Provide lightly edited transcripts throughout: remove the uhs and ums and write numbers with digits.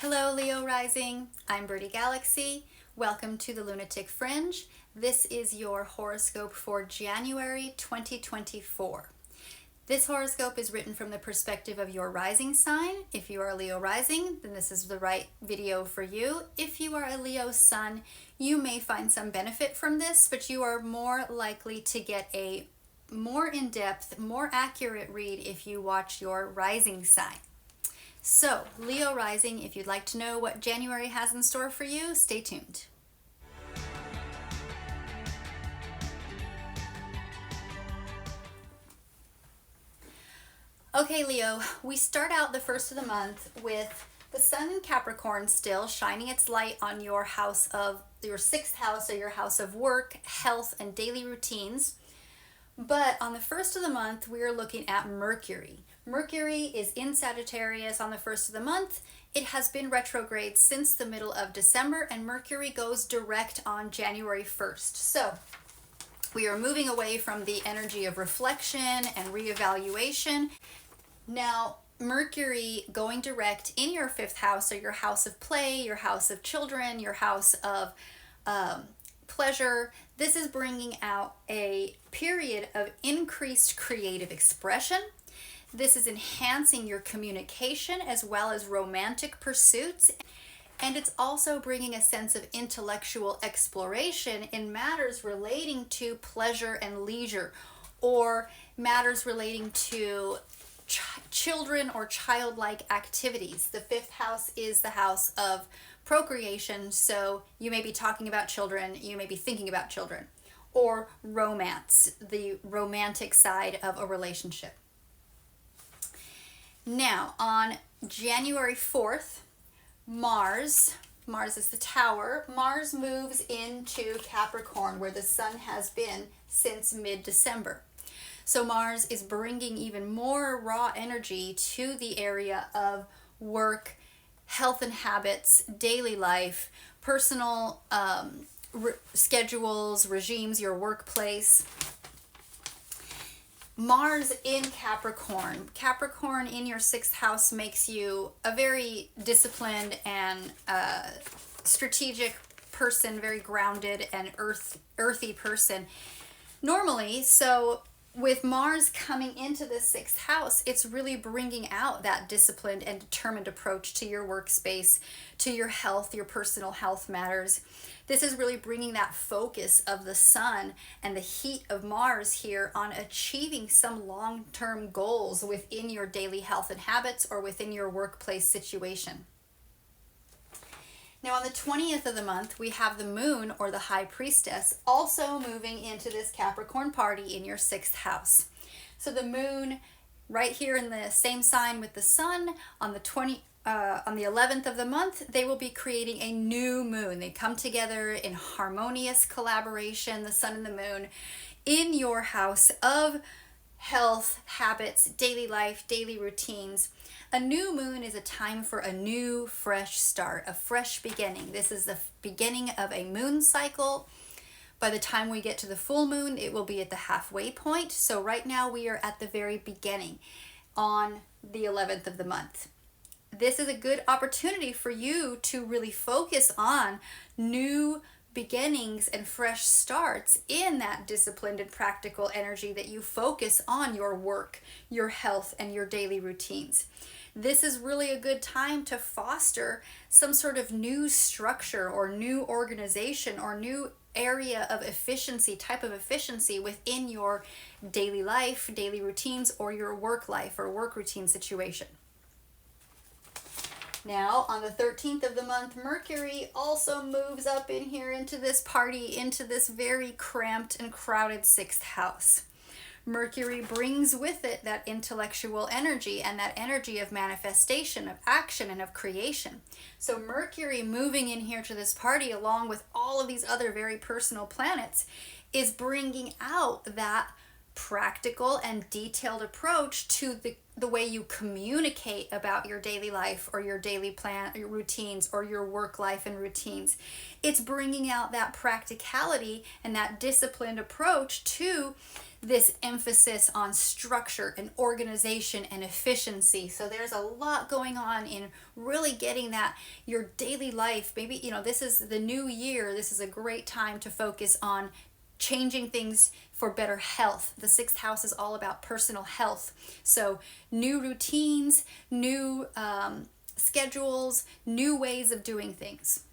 Hello Leo Rising, I'm Birdie Galaxy. Welcome to the Lunatic Fringe. This is your horoscope for January 2024. This horoscope is written from the perspective of your rising sign. If you are a Leo rising, then this is the right video for you. If you are a Leo sun, you may find some benefit from this, but you are more likely to get a more in-depth, more accurate read if you watch your rising sign. So, Leo rising, if you'd like to know what January has in store for you, stay tuned. Okay, Leo, we start out the first of the month with the sun in Capricorn still shining its light on your house of your sixth house, or your house of work, health, and daily routines. But on the first of the month, we are looking at Mercury. Mercury is in Sagittarius on the first of the month. It has been retrograde since the middle of December, and Mercury goes direct on January 1st. So we are moving away from the energy of reflection and reevaluation. Now, Mercury going direct in your fifth house, or your house of play, your house of children, your house of pleasure. This is bringing out a period of increased creative expression. This is enhancing your communication as well as romantic pursuits. And it's also bringing a sense of intellectual exploration in matters relating to pleasure and leisure, or matters relating to children or childlike activities. The fifth house is the house of procreation, so you may be talking about children, you may be thinking about children, or romance, the romantic side of a relationship. Now, on January 4th, Mars is the tower, Mars moves into Capricorn, where the sun has been since mid-December. So Mars is bringing even more raw energy to the area of work, health and habits, daily life, personal schedules, regimes, your workplace. Mars in Capricorn. Capricorn in your sixth house makes you a very disciplined and strategic person, very grounded and earthy person normally. So with Mars coming into the sixth house, it's really bringing out that disciplined and determined approach to your workspace, to your health, your personal health matters. This is really bringing that focus of the sun and the heat of Mars here on achieving some long-term goals within your daily health and habits, or within your workplace situation. Now on the 20th of the month, we have the moon, or the high priestess, also moving into this Capricorn party in your sixth house. So the moon right here in the same sign with the sun on the 11th of the month, they will be creating a new moon. They come together in harmonious collaboration, the sun and the moon, in your house of health, habits, daily life, daily routines. A new moon is a time for a new, fresh start, a fresh beginning. This is the beginning of a moon cycle. By the time we get to the full moon, it will be at the halfway point. So right now we are at the very beginning on the 11th of the month. This is a good opportunity for you to really focus on new beginnings and fresh starts in that disciplined and practical energy that you focus on your work, your health, and your daily routines. This is really a good time to foster some sort of new structure or new organization or new area of efficiency, type of efficiency within your daily life, daily routines, or your work life or work routine situation. Now, on the 13th of the month, Mercury also moves up in here into this party, into this very cramped and crowded sixth house. Mercury brings with it that intellectual energy and that energy of manifestation, of action, and of creation. So Mercury moving in here to this party, along with all of these other very personal planets, is bringing out that practical and detailed approach to the way you communicate about your daily life or your daily plan, your routines, or your work life and routines. It's bringing out that practicality and that disciplined approach to this emphasis on structure and organization and efficiency. So there's a lot going on in really getting that your daily life. Maybe, this is the new year. This is a great time to focus on changing things for better health. The sixth house is all about personal health. So new routines, new schedules, new ways of doing things.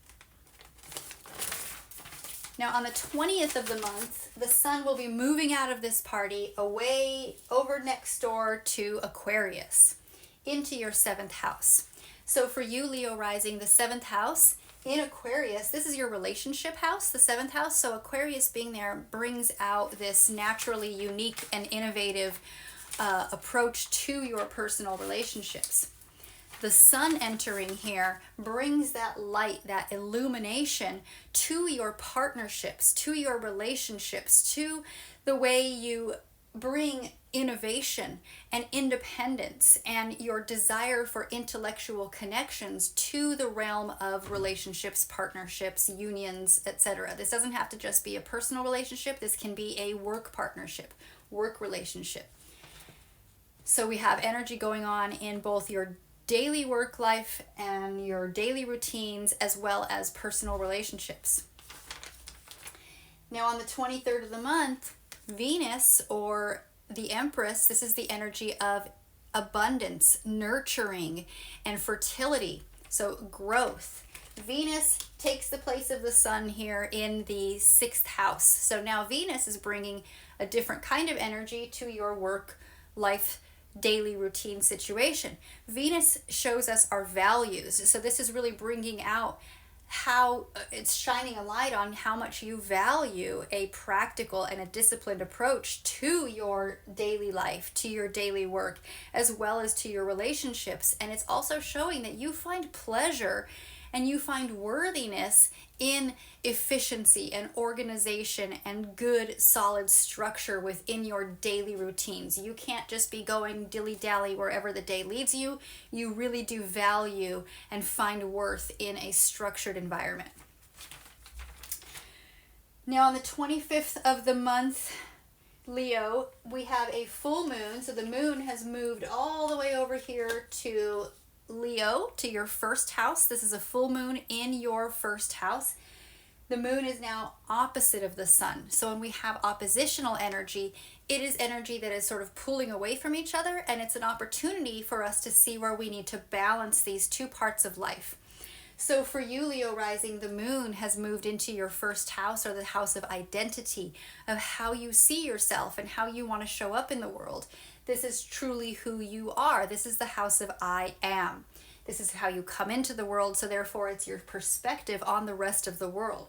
Now on the 20th of the month, the sun will be moving out of this party away over next door to Aquarius into your 7th house. So for you, Leo rising, the 7th house in Aquarius, this is your relationship house, the 7th house. So Aquarius being there brings out this naturally unique and innovative approach to your personal relationships. The sun entering here brings that light, that illumination to your partnerships, to your relationships, to the way you bring innovation and independence and your desire for intellectual connections to the realm of relationships, partnerships, unions, etc. This doesn't have to just be a personal relationship. This can be a work partnership, work relationship. So we have energy going on in both your daily work life and your daily routines, as well as personal relationships. Now on the 23rd of the month, Venus, or the Empress, this is the energy of abundance, nurturing, and fertility. So growth. Venus takes the place of the sun here in the 6th house. So now Venus is bringing a different kind of energy to your work life daily routine situation. Venus shows us our values. So this is really bringing out how it's shining a light on how much you value a practical and a disciplined approach to your daily life, to your daily work, as well as to your relationships. And it's also showing that you find pleasure and you find worthiness in efficiency and organization and good solid structure within your daily routines. You can't just be going dilly-dally wherever the day leads you. You really do value and find worth in a structured environment. Now on the 25th of the month, Leo, we have a full moon. So the moon has moved all the way over here to Leo, to your 1st house. This is a full moon in your 1st house. The moon is now opposite of the sun. So when we have oppositional energy, it is energy that is sort of pulling away from each other, and it's an opportunity for us to see where we need to balance these two parts of life. So for you, Leo rising, the moon has moved into your 1st house, or the house of identity, of how you see yourself and how you want to show up in the world. This is truly who you are. This is the house of I am. This is how you come into the world, so therefore it's your perspective on the rest of the world.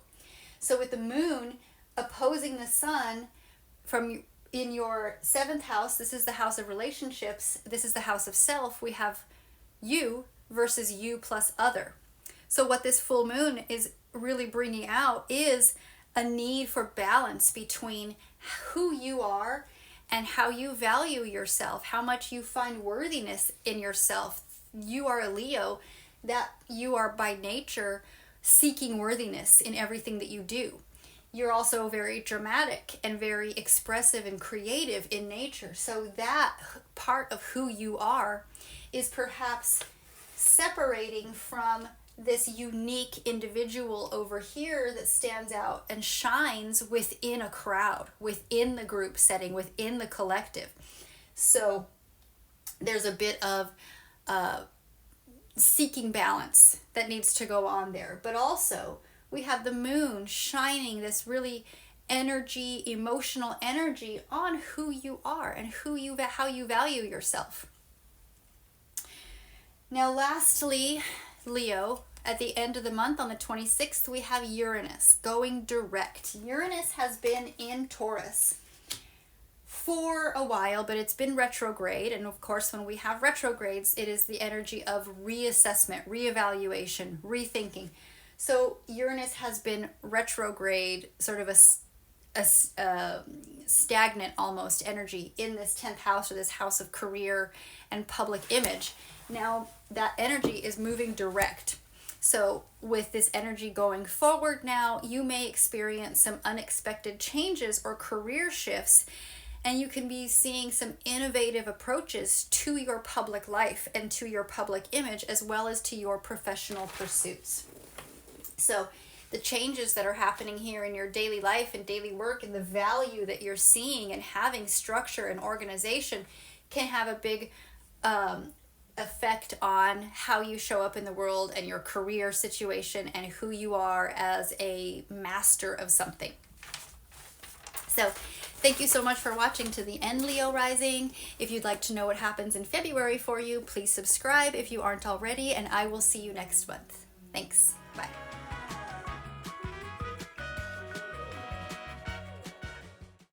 So with the moon opposing the sun in your 7th house, this is the house of relationships, this is the house of self, we have you versus you plus other. So what this full moon is really bringing out is a need for balance between who you are and how you value yourself, how much you find worthiness in yourself. You are a Leo, that you are by nature seeking worthiness in everything that you do. You're also very dramatic and very expressive and creative in nature. So that part of who you are is perhaps separating from this unique individual over here that stands out and shines within a crowd, within the group setting, within the collective. So there's a bit of seeking balance that needs to go on there. But also we have the moon shining this really energy, emotional energy on who you are and how you value yourself. Now lastly, Leo, at the end of the month on the 26th, we have Uranus going direct. Uranus has been in Taurus for a while, but it's been retrograde. And of course, when we have retrogrades, it is the energy of reassessment, reevaluation, rethinking. So Uranus has been retrograde, sort of stagnant almost energy in this 10th house, or this house of career and public image. Now that energy is moving direct. So with this energy going forward now, you may experience some unexpected changes or career shifts, and you can be seeing some innovative approaches to your public life and to your public image, as well as to your professional pursuits. So the changes that are happening here in your daily life and daily work, and the value that you're seeing and having structure and organization, can have a big effect on how you show up in the world and your career situation and who you are as a master of something. So thank you so much for watching to the end, Leo rising. If you'd like to know what happens in February for you, please subscribe if you aren't already, and I will see you next month. Thanks. Bye.